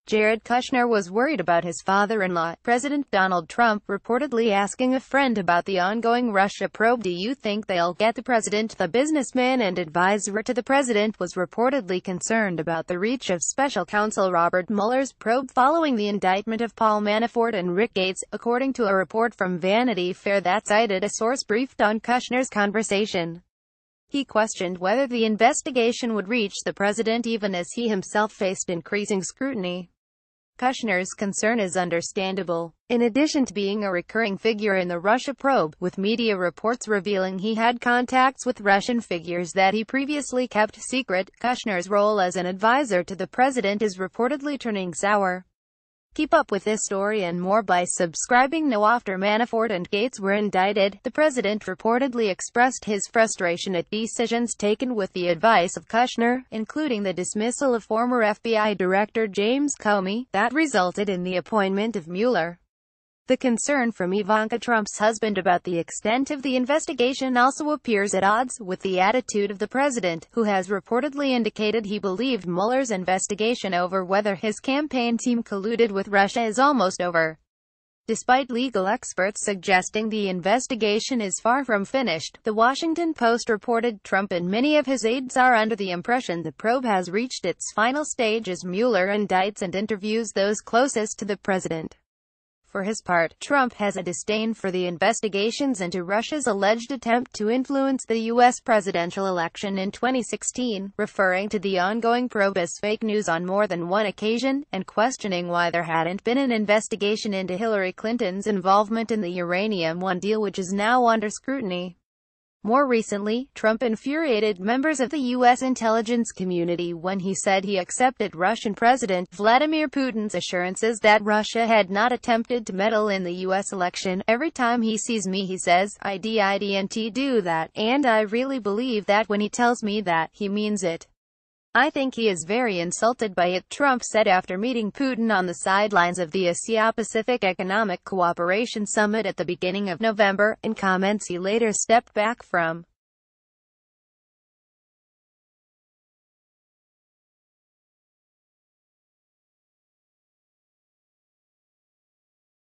Jared Kushner was worried about his father-in-law, President Donald Trump, reportedly asking a friend about the ongoing Russia probe. "Do you think they'll get the president?" The businessman and advisor to the president was reportedly concerned about the reach of special counsel Robert Mueller's probe following the indictment of Paul Manafort and Rick Gates, according to a report from Vanity Fair that cited a source briefed on Kushner's conversation. He questioned whether the investigation would reach the president even as he himself faced increasing scrutiny. Kushner's concern is understandable. In addition to being a recurring figure in the Russia probe, with media reports revealing he had contacts with Russian figures that he previously kept secret, Kushner's role as an advisor to the president is reportedly turning sour. Keep up with this story and more by subscribing now. After Manafort and Gates were indicted, the president reportedly expressed his frustration at decisions taken with the advice of Kushner, including the dismissal of former FBI Director James Comey, that resulted in the appointment of Mueller. The concern from Ivanka Trump's husband about the extent of the investigation also appears at odds with the attitude of the president, who has reportedly indicated he believed Mueller's investigation over whether his campaign team colluded with Russia is almost over. Despite legal experts suggesting the investigation is far from finished, The Washington Post reported Trump and many of his aides are under the impression the probe has reached its final stage as Mueller indicts and interviews those closest to the president. For his part, Trump has a disdain for the investigations into Russia's alleged attempt to influence the U.S. presidential election in 2016, referring to the ongoing probe as fake news on more than one occasion, and questioning why there hadn't been an investigation into Hillary Clinton's involvement in the Uranium One deal, which is now under scrutiny. More recently, Trump infuriated members of the U.S. intelligence community when he said he accepted Russian President Vladimir Putin's assurances that Russia had not attempted to meddle in the U.S. election. "Every time he sees me he says, I didn't do that, and I really believe that when he tells me that, he means it. I think he is very insulted by it," Trump said after meeting Putin on the sidelines of the Asia-Pacific Economic Cooperation Summit at the beginning of November. In comments he later stepped back from.